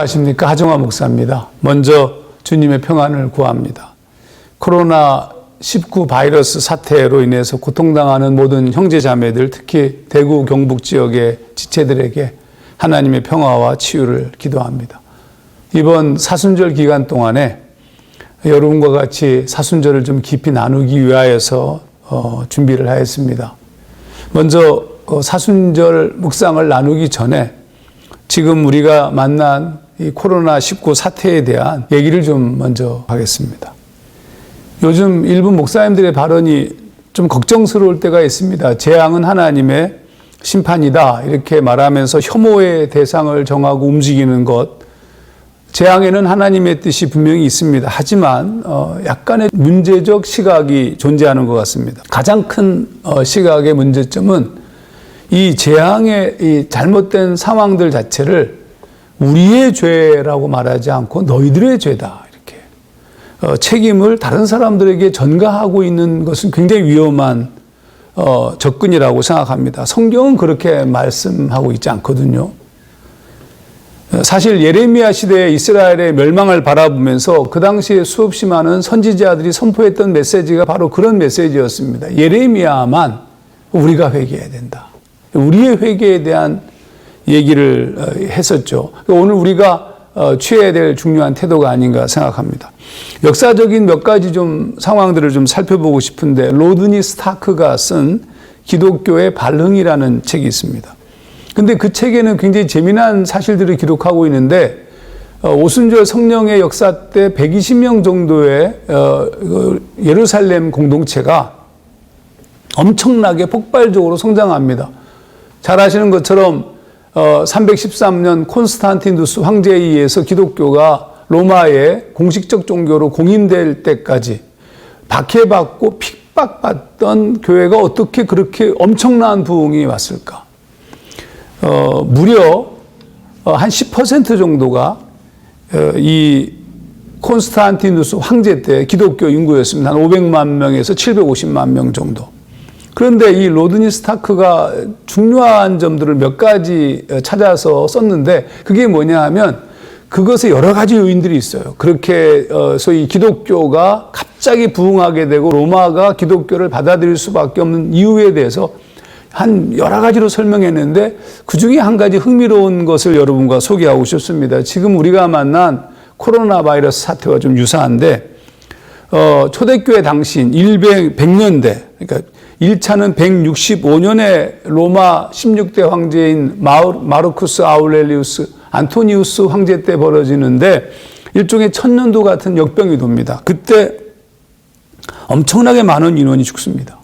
안녕하십니까. 하정화 목사입니다. 먼저 주님의 평안을 구합니다. 코로나19 바이러스 사태로 인해서 고통당하는 모든 형제자매들, 특히 대구 경북 지역의 지체들에게 하나님의 평화와 치유를 기도합니다. 이번 사순절 기간 동안에 여러분과 같이 사순절을 좀 깊이 나누기 위하여서 준비를 하였습니다. 먼저 사순절 묵상을 나누기 전에 지금 우리가 만난 이 코로나19 사태에 대한 얘기를 좀 먼저 하겠습니다. 요즘 일부 목사님들의 발언이 좀 걱정스러울 때가 있습니다. 재앙은 하나님의 심판이다 이렇게 말하면서 혐오의 대상을 정하고 움직이는 것, 재앙에는 하나님의 뜻이 분명히 있습니다. 하지만 약간의 문제적 시각이 존재하는 것 같습니다. 가장 큰 시각의 문제점은 이 재앙의 이 잘못된 상황들 자체를 우리의 죄라고 말하지 않고 너희들의 죄다 이렇게 책임을 다른 사람들에게 전가하고 있는 것은 굉장히 위험한 접근이라고 생각합니다. 성경은 그렇게 말씀하고 있지 않거든요. 사실 예레미야 시대에 이스라엘의 멸망을 바라보면서 그 당시에 수없이 많은 선지자들이 선포했던 메시지가 바로 그런 메시지였습니다. 예레미야만 우리가 회개해야 된다. 우리의 회개에 대한 얘기를 했었죠. 오늘 우리가 취해야 될 중요한 태도가 아닌가 생각합니다. 역사적인 몇 가지 좀 상황들을 좀 살펴보고 싶은데, 로드니 스타크가 쓴 기독교의 발흥이라는 책이 있습니다. 근데 그 책에는 굉장히 재미난 사실들을 기록하고 있는데, 오순절 성령의 역사 때 120명 정도의 예루살렘 공동체가 엄청나게 폭발적으로 성장합니다. 잘 아시는 것처럼 313년 콘스탄티누스 황제에 의해서 기독교가 로마의 공식적 종교로 공인될 때까지 박해받고 핍박받던 교회가 어떻게 그렇게 엄청난 부흥이 왔을까? 무려 한 10% 정도가 이 콘스탄티누스 황제 때 기독교 인구였습니다. 한 500만 명에서 750만 명 정도. 그런데 이 로드니 스타크가 중요한 점들을 몇 가지 찾아서 썼는데, 그게 뭐냐 하면 그것에 여러 가지 요인들이 있어요. 그렇게 소위 기독교가 갑자기 부흥하게 되고 로마가 기독교를 받아들일 수밖에 없는 이유에 대해서 한 여러 가지로 설명했는데, 그 중에 한 가지 흥미로운 것을 여러분과 소개하고 싶습니다. 지금 우리가 만난 코로나 바이러스 사태와 좀 유사한데, 초대교회 당시인 100년대, 그러니까 1차는 165년에 로마 16대 황제인 마르쿠스 아우렐리우스 안토니우스 황제 때 벌어지는데, 일종의 천년도 같은 역병이 돕니다. 그때 엄청나게 많은 인원이 죽습니다.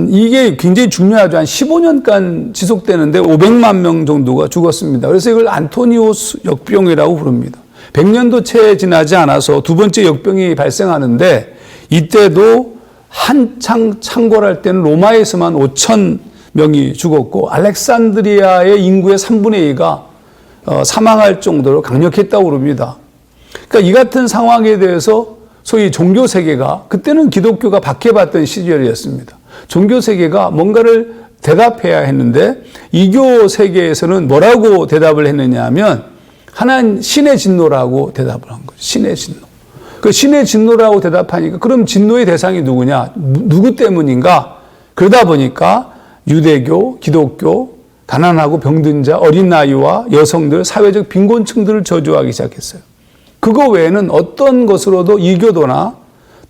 이게 굉장히 중요하죠. 한 15년간 지속되는데 500만 명 정도가 죽었습니다. 그래서 이걸 안토니우스 역병이라고 부릅니다. 100년도 채 지나지 않아서 두 번째 역병이 발생하는데, 이때도 한창 창궐할 때는 로마에서만 5천 명이 죽었고, 알렉산드리아의 인구의 3분의 2가 사망할 정도로 강력했다고 그럽니다. 그러니까 이 같은 상황에 대해서 소위 종교 세계가, 그때는 기독교가 박해받던 시절이었습니다. 종교 세계가 뭔가를 대답해야 했는데, 이교 세계에서는 뭐라고 대답을 했느냐 하면 하나님 신의 진노라고 대답을 한 거죠. 신의 진노. 그 신의 진노라고 대답하니까 그럼 진노의 대상이 누구냐? 누구 때문인가? 그러다 보니까 유대교, 기독교, 가난하고 병든 자, 어린 나이와 여성들, 사회적 빈곤층들을 저주하기 시작했어요. 그거 외에는 어떤 것으로도 이교도나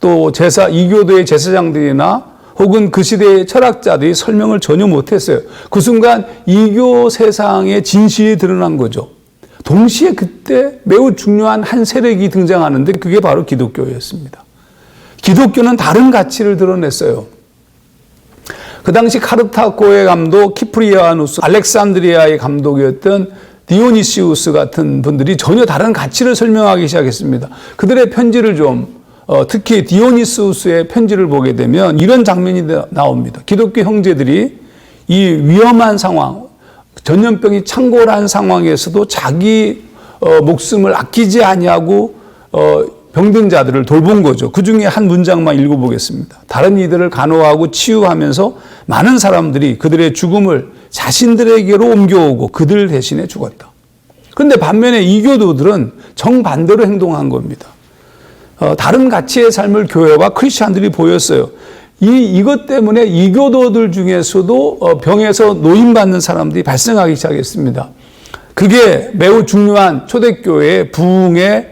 또 이교도의 제사장들이나 혹은 그 시대의 철학자들이 설명을 전혀 못했어요. 그 순간 이교 세상의 진실이 드러난 거죠. 동시에 그때 매우 중요한 한 세력이 등장하는데, 그게 바로 기독교였습니다. 기독교는 다른 가치를 드러냈어요. 그 당시 카르타고의 감독 키프리아누스, 알렉산드리아의 감독이었던 디오니시우스 같은 분들이 전혀 다른 가치를 설명하기 시작했습니다. 그들의 편지를 특히 디오니시우스의 편지를 보게 되면 이런 장면이 나옵니다. 기독교 형제들이 이 위험한 상황, 전염병이 창궐한 상황에서도 자기 목숨을 아끼지 아니하고 병든 자들을 돌본 거죠. 그 중에 한 문장만 읽어보겠습니다. 다른 이들을 간호하고 치유하면서 많은 사람들이 그들의 죽음을 자신들에게로 옮겨오고 그들 대신에 죽었다. 그런데 반면에 이교도들은 정반대로 행동한 겁니다. 다른 가치의 삶을 교회와 크리스찬들이 보였어요. 이것 때문에 이교도들 중에서도 병에서 노임받는 사람들이 발생하기 시작했습니다. 그게 매우 중요한 초대교회의 부흥의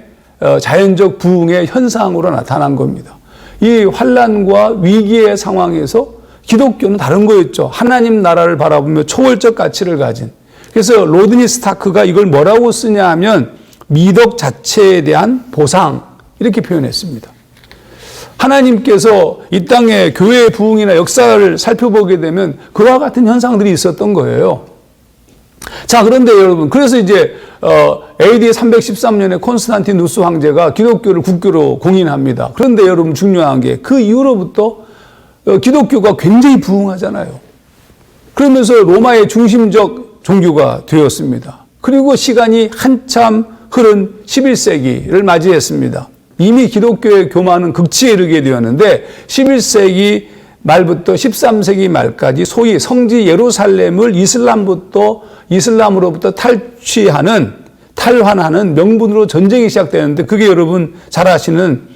자연적 부흥의 현상으로 나타난 겁니다. 이 환난과 위기의 상황에서 기독교는 다른 거였죠. 하나님 나라를 바라보며 초월적 가치를 가진. 그래서 로드니 스타크가 이걸 뭐라고 쓰냐 하면 미덕 자체에 대한 보상 이렇게 표현했습니다. 하나님께서 이 땅의 교회의 부흥이나 역사를 살펴보게 되면 그와 같은 현상들이 있었던 거예요. 자, 그런데 여러분, 그래서 이제 AD 313년에 콘스탄티누스 황제가 기독교를 국교로 공인합니다. 그런데 여러분 중요한 게 그 이후로부터 기독교가 굉장히 부흥하잖아요. 그러면서 로마의 중심적 종교가 되었습니다. 그리고 시간이 한참 흐른 11세기를 맞이했습니다. 이미 기독교의 교만은 극치에 이르게 되었는데 11세기 말부터 13세기 말까지 소위 성지 예루살렘을 이슬람으로부터 탈환하는 명분으로 전쟁이 시작되는데 그게 여러분 잘 아시는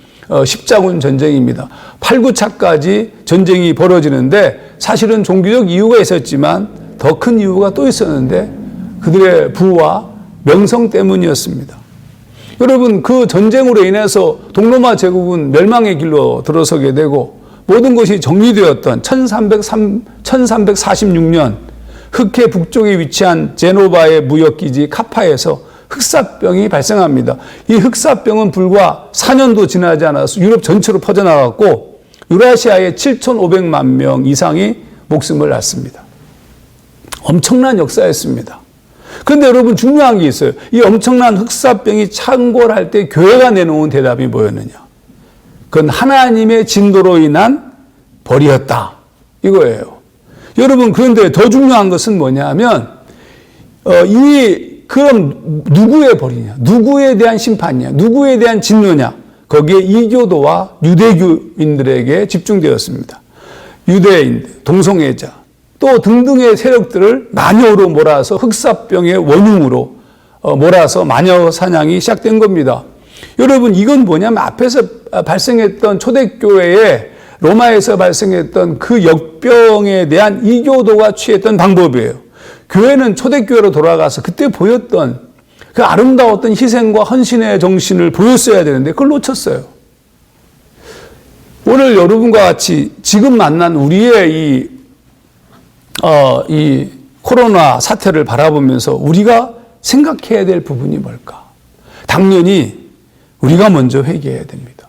십자군 전쟁입니다. 8, 9차까지 전쟁이 벌어지는데 사실은 종교적 이유가 있었지만 더 큰 이유가 또 있었는데 그들의 부와 명성 때문이었습니다. 여러분 그 전쟁으로 인해서 동로마 제국은 멸망의 길로 들어서게 되고 모든 것이 정리되었던 1346년 흑해 북쪽에 위치한 제노바의 무역기지 카파에서 흑사병이 발생합니다. 이 흑사병은 불과 4년도 지나지 않아서 유럽 전체로 퍼져나갔고 유라시아의 7,500만 명 이상이 목숨을 낳습니다. 엄청난 역사였습니다. 그런데 여러분 중요한 게 있어요. 이 엄청난 흑사병이 창궐할 때 교회가 내놓은 대답이 뭐였느냐. 그건 하나님의 진노로 인한 벌이었다. 이거예요. 여러분 그런데 더 중요한 것은 뭐냐면 그럼 누구의 벌이냐? 누구에 대한 심판이냐? 누구에 대한 진노냐? 거기에 이교도와 유대교인들에게 집중되었습니다. 유대인, 동성애자, 또 등등의 세력들을 마녀로 몰아서 흑사병의 원흉으로 몰아서 마녀 사냥이 시작된 겁니다. 여러분 이건 뭐냐면 앞에서 발생했던 초대교회에 로마에서 발생했던 그 역병에 대한 이교도가 취했던 방법이에요. 교회는 초대교회로 돌아가서 그때 보였던 그 아름다웠던 희생과 헌신의 정신을 보였어야 되는데 그걸 놓쳤어요. 오늘 여러분과 같이 지금 만난 우리의 이 코로나 사태를 바라보면서 우리가 생각해야 될 부분이 뭘까? 당연히 우리가 먼저 회개해야 됩니다.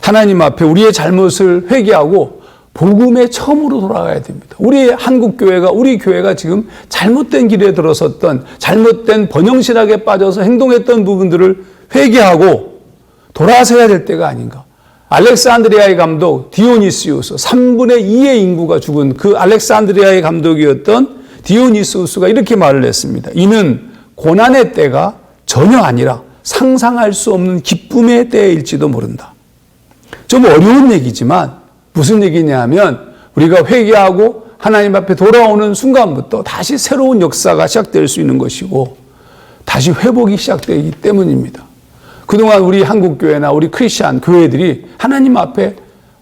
하나님 앞에 우리의 잘못을 회개하고 복음의 처음으로 돌아가야 됩니다. 우리 한국교회가, 우리 교회가 지금 잘못된 길에 들어섰던, 잘못된 번영신학에 빠져서 행동했던 부분들을 회개하고 돌아서야 될 때가 아닌가. 알렉산드리아의 감독 디오니시우스, 3분의 2의 인구가 죽은 그 알렉산드리아의 감독이었던 디오니시우스가 이렇게 말을 했습니다. 이는 고난의 때가 전혀 아니라 상상할 수 없는 기쁨의 때일지도 모른다. 좀 어려운 얘기지만 무슨 얘기냐면 우리가 회개하고 하나님 앞에 돌아오는 순간부터 다시 새로운 역사가 시작될 수 있는 것이고 다시 회복이 시작되기 때문입니다. 그동안 우리 한국교회나 우리 크리스찬 교회들이 하나님 앞에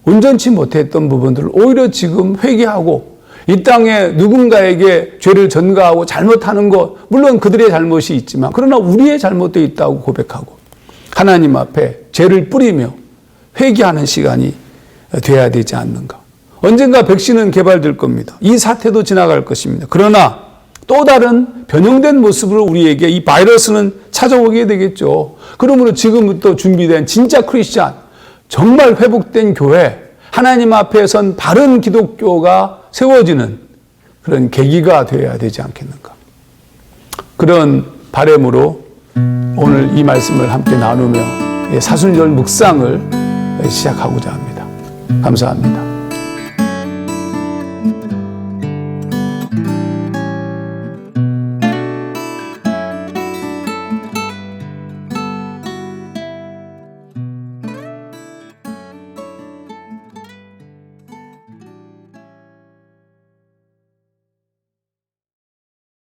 온전치 못했던 부분들을 오히려 지금 회개하고 이 땅에 누군가에게 죄를 전가하고 잘못하는 것, 물론 그들의 잘못이 있지만 그러나 우리의 잘못도 있다고 고백하고 하나님 앞에 죄를 뿌리며 회개하는 시간이 돼야 되지 않는가. 언젠가 백신은 개발될 겁니다. 이 사태도 지나갈 것입니다. 그러나 또 다른 변형된 모습으로 우리에게 이 바이러스는 찾아오게 되겠죠. 그러므로 지금부터 준비된 진짜 크리스찬, 정말 회복된 교회, 하나님 앞에 선 바른 기독교가 세워지는 그런 계기가 되어야 되지 않겠는가. 그런 바람으로 오늘 이 말씀을 함께 나누며 사순절 묵상을 시작하고자 합니다. 감사합니다.